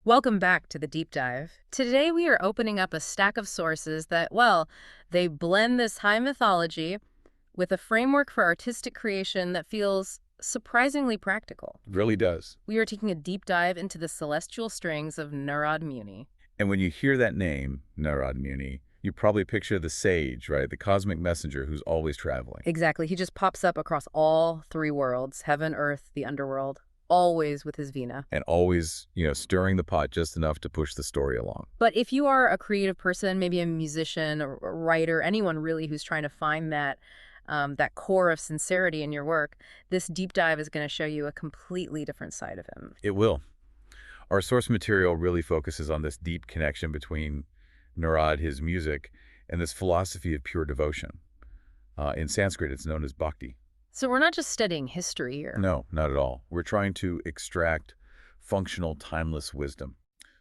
Welcome back to the deep dive. Today we are opening up a stack of sources that, well, they blend this high mythology with a framework for artistic creation that feels surprisingly practical. It really does. We are taking a deep dive into the celestial strings of Narad Muni. And when you hear that name, Narad Muni, you probably picture the sage, right? The cosmic messenger who's always traveling. Exactly. He just pops up across all three worlds, heaven, earth, the underworld, always with his veena. And always, stirring the pot just enough to push the story along. But if you are a creative person, maybe a musician or a writer, anyone really who's trying to find that core of sincerity in your work, this deep dive is going to show you a completely different side of him. It will. Our source material really focuses on this deep connection between Narad, his music, and this philosophy of pure devotion. In Sanskrit, it's known as bhakti. So we're not just studying history here. No, not at all. We're trying to extract functional, timeless wisdom,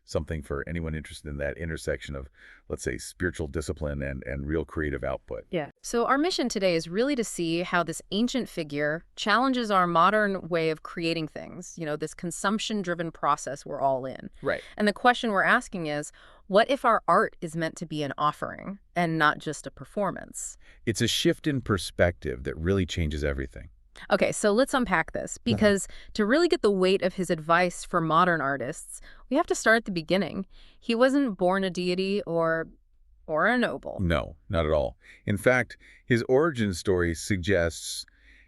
something for anyone interested in that intersection of, let's say, spiritual discipline and real creative output. Yeah. So our mission today is really to see how this ancient figure challenges our modern way of creating things, this consumption-driven process we're all in. Right. And the question we're asking is, what if our art is meant to be an offering and not just a performance? It's a shift in perspective that really changes everything. Okay, so let's unpack this, because to really get the weight of his advice for modern artists, we have to start at the beginning. He wasn't born a deity or a noble. No, not at all. In fact, his origin story suggests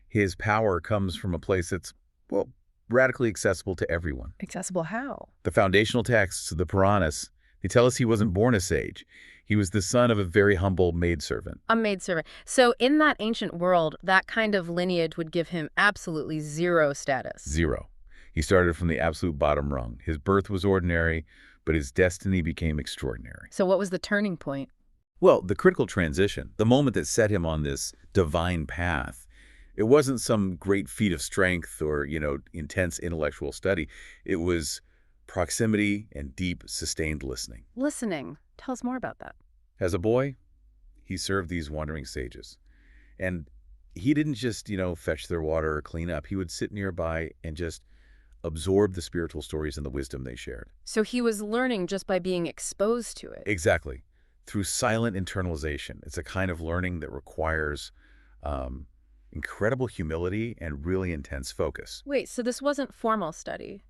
his power comes from a place that's, well, radically accessible to everyone. Accessible how? The foundational texts, the Puranas, they tell us he wasn't born a sage. He was the son of a very humble maidservant. A maidservant. So in that ancient world, that kind of lineage would give him absolutely zero status. Zero. He started from the absolute bottom rung. His birth was ordinary, but his destiny became extraordinary. So what was the turning point? Well, the critical transition, the moment that set him on this divine path, it wasn't some great feat of strength or, intense intellectual study. It was proximity and deep, sustained listening. Listening. Tell us more about that. As a boy, he served these wandering sages. And he didn't just, fetch their water or clean up. He would sit nearby and just absorb the spiritual stories and the wisdom they shared. So he was learning just by being exposed to it. Exactly. Through silent internalization. It's a kind of learning that requires incredible humility and really intense focus. Wait, so this wasn't formal study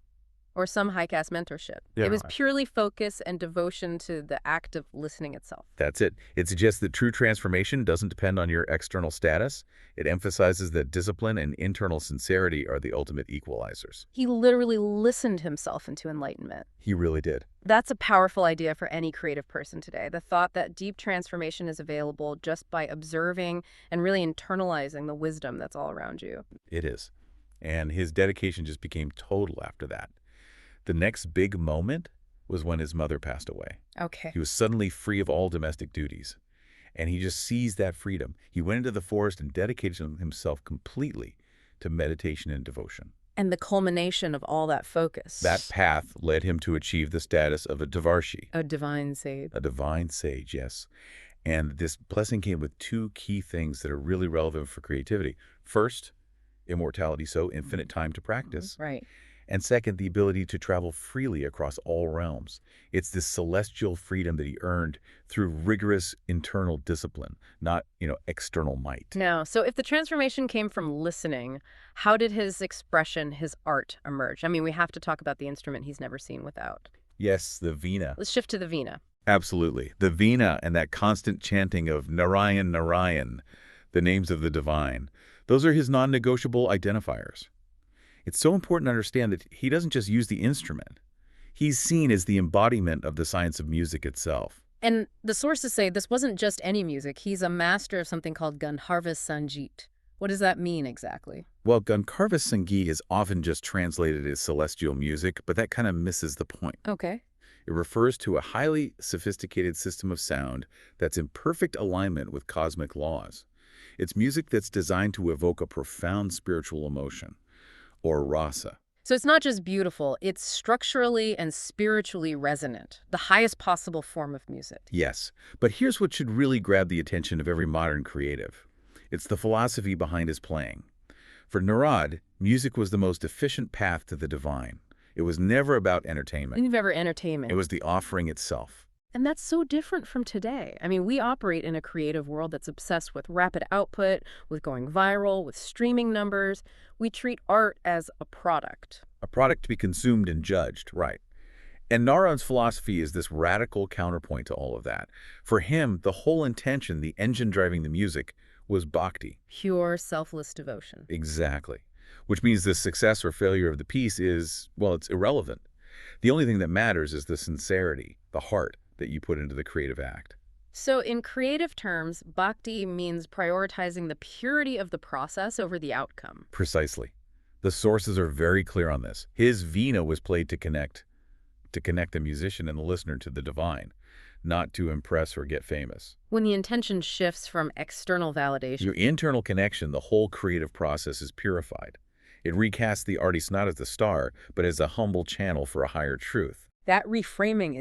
or some high-caste mentorship. Yeah. It was purely focus and devotion to the act of listening itself. That's it. It suggests that true transformation doesn't depend on your external status. It emphasizes that discipline and internal sincerity are the ultimate equalizers. He literally listened himself into enlightenment. He really did. That's a powerful idea for any creative person today. The thought that deep transformation is available just by observing and really internalizing the wisdom that's all around you. It is. And his dedication just became total after that. The next big moment was when his mother passed away. Okay. He was suddenly free of all domestic duties. And he just seized that freedom. He went into the forest and dedicated himself completely to meditation and devotion. And the culmination of all that focus. That path led him to achieve the status of a Devarshi. A divine sage. A divine sage, yes. And this blessing came with two key things that are really relevant for creativity. First, immortality, so infinite time to practice. Right. And second, the ability to travel freely across all realms. It's this celestial freedom that he earned through rigorous internal discipline, not, external might. Now, so if the transformation came from listening, how did his expression, his art, emerge? I mean, we have to talk about the instrument he's never seen without. Yes, the veena. Let's shift to the veena. Absolutely. The veena and that constant chanting of Narayan, Narayan, the names of the divine, those are his non-negotiable identifiers. It's so important to understand that he doesn't just use the instrument. He's seen as the embodiment of the science of music itself. And the sources say this wasn't just any music. He's a master of something called Gandharva Sangeet. What does that mean exactly? Well, Gandharva Sangeet is often just translated as celestial music, but that kind of misses the point. Okay. It refers to a highly sophisticated system of sound that's in perfect alignment with cosmic laws. It's music that's designed to evoke a profound spiritual emotion, or rasa. So it's not just beautiful, it's structurally and spiritually resonant, the highest possible form of music. Yes, but here's what should really grab the attention of every modern creative. It's the philosophy behind his playing. For Narad, music was the most efficient path to the divine. It was never about entertainment. Never It entertainment. was the offering itself. And that's so different from today. I mean, we operate in a creative world that's obsessed with rapid output, with going viral, with streaming numbers. We treat art as a product. A product to be consumed and judged, right. And Narad's philosophy is this radical counterpoint to all of that. For him, the whole intention, the engine driving the music, was bhakti. Pure, selfless devotion. Exactly. Which means the success or failure of the piece is, well, it's irrelevant. The only thing that matters is the sincerity, the heart that you put into the creative act. So in creative terms, bhakti means prioritizing the purity of the process over the outcome. Precisely. The sources are very clear on this. His veena was played to connect the musician and the listener to the divine, not to impress or get famous. When the intention shifts from external validation, Your internal connection, the whole creative process is purified. It recasts the artist not as the star, but as a humble channel for a higher truth. that reframing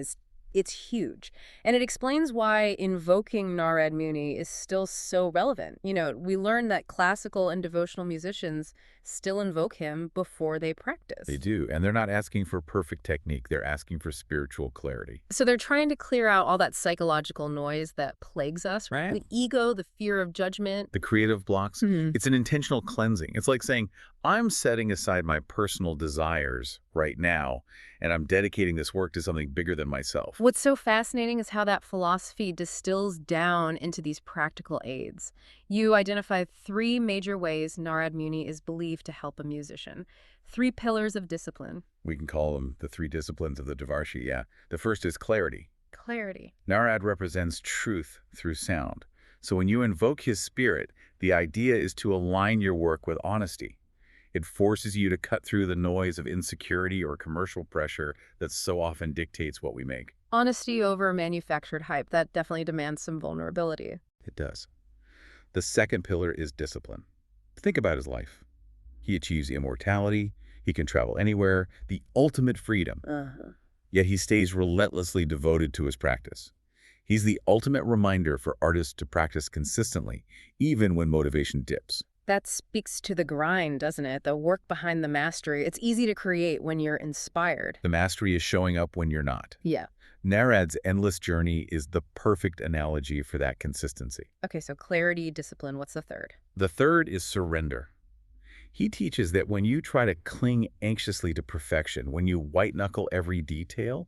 it's huge. And it explains why invoking Narad Muni is still so relevant. You know, we learn that classical and devotional musicians still invoke him before they practice. They do, and they're not asking for perfect technique. They're asking for spiritual clarity. So they're trying to clear out all that psychological noise that plagues us, Right. the ego, the fear of judgment. The creative blocks, Mhm. it's an intentional cleansing. It's like saying, I'm setting aside my personal desires right now, and I'm dedicating this work to something bigger than myself. What's so fascinating is how that philosophy distills down into these practical aids. You identify 3 major ways Narad Muni is believed to help a musician. 3 pillars of discipline. We can call them the 3 disciplines of the Devarshi, yeah. The first is clarity. Clarity. Narad represents truth through sound. So when you invoke his spirit, the idea is to align your work with honesty. It forces you to cut through the noise of insecurity or commercial pressure that so often dictates what we make. Honesty over manufactured hype. That definitely demands some vulnerability. It does. The second pillar is discipline. Think about his life. He achieves immortality, he can travel anywhere, the ultimate freedom. Yet he stays relentlessly devoted to his practice. He's the ultimate reminder for artists to practice consistently, even when motivation dips. That speaks to the grind, doesn't it? The work behind the mastery. It's easy to create when you're inspired. The mastery is showing up when you're not. Yeah. Narad's endless journey is the perfect analogy for that consistency. Okay, so clarity, discipline. What's the third? The third is surrender. He teaches that when you try to cling anxiously to perfection, when you white-knuckle every detail,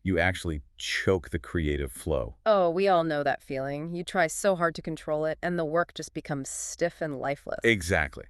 you actually choke the creative flow. Oh, we all know that feeling. You try so hard to control it, and the work just becomes stiff and lifeless. Exactly.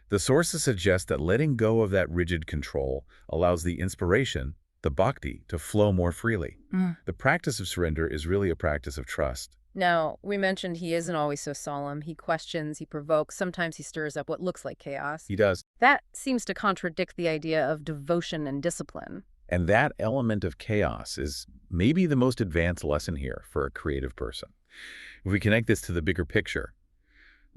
The sources suggest that letting go of that rigid control allows the inspiration, the bhakti, to flow more freely. The practice of surrender is really a practice of trust. Now, we mentioned he isn't always so solemn. He questions, he provokes, sometimes he stirs up what looks like chaos. He does. That seems to contradict the idea of devotion and discipline. And that element of chaos is maybe the most advanced lesson here for a creative person. If we connect this to the bigger picture,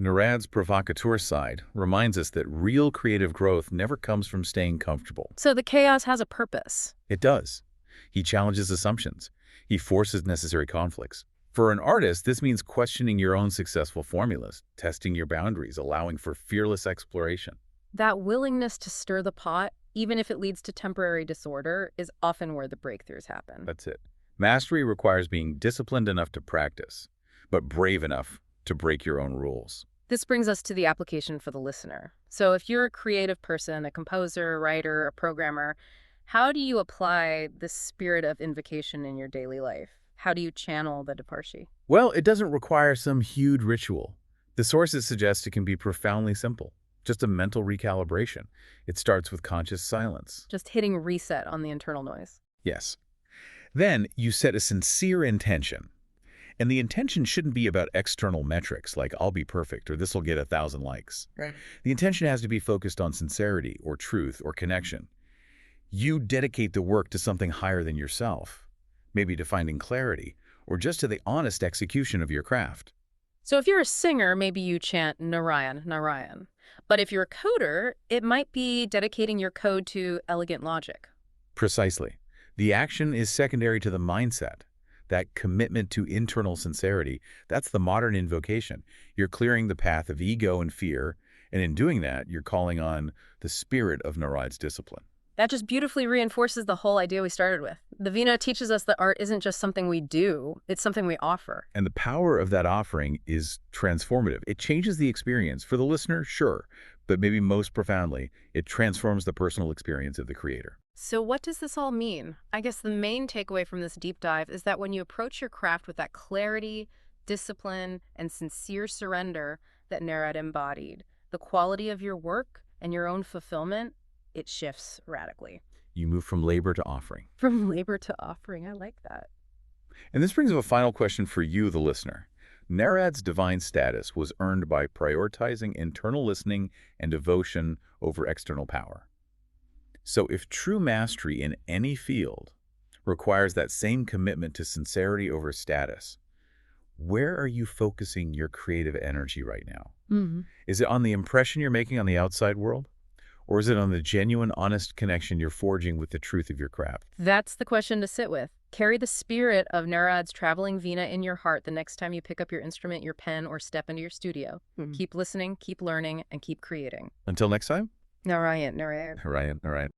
Narad's provocateur side reminds us that real creative growth never comes from staying comfortable. So the chaos has a purpose. It does. He challenges assumptions. He forces necessary conflicts. For an artist, this means questioning your own successful formulas, testing your boundaries, allowing for fearless exploration. That willingness to stir the pot, even if it leads to temporary disorder, is often where the breakthroughs happen. That's it. Mastery requires being disciplined enough to practice, but brave enough to break your own rules. This brings us to the application for the listener. So if you're a creative person, a composer, a writer, a programmer, how do you apply the spirit of invocation in your daily life? How do you channel the Devarshi? Well, it doesn't require some huge ritual. The sources suggest it can be profoundly simple, just a mental recalibration. It starts with conscious silence. Just hitting reset on the internal noise. Yes. Then you set a sincere intention. And the intention shouldn't be about external metrics like I'll be perfect or this will get 1,000 likes. Right. The intention has to be focused on sincerity or truth or connection. You dedicate the work to something higher than yourself, maybe to finding clarity or just to the honest execution of your craft. So if you're a singer, maybe you chant Narayan, Narayan. But if you're a coder, it might be dedicating your code to elegant logic. Precisely. The action is secondary to the mindset. That commitment to internal sincerity, that's the modern invocation. You're clearing the path of ego and fear, and in doing that, you're calling on the spirit of Narad's discipline. That just beautifully reinforces the whole idea we started with. The veena teaches us that art isn't just something we do, it's something we offer. And the power of that offering is transformative. It changes the experience. For the listener, sure, but maybe most profoundly, it transforms the personal experience of the creator. So what does this all mean? I guess the main takeaway from this deep dive is that when you approach your craft with that clarity, discipline, and sincere surrender that Narad embodied, the quality of your work and your own fulfillment, it shifts radically. You move from labor to offering. From labor to offering, I like that. And this brings up a final question for you, the listener. Narad's divine status was earned by prioritizing internal listening and devotion over external power. So if true mastery in any field requires that same commitment to sincerity over status, where are you focusing your creative energy right now? Is it on the impression you're making on the outside world? Or is it on the genuine, honest connection you're forging with the truth of your craft? That's the question to sit with. Carry the spirit of Narad's traveling veena in your heart the next time you pick up your instrument, your pen, or step into your studio. Keep listening, keep learning, and keep creating. Until next time? Narayan, Narayan. Narayan, Narayan.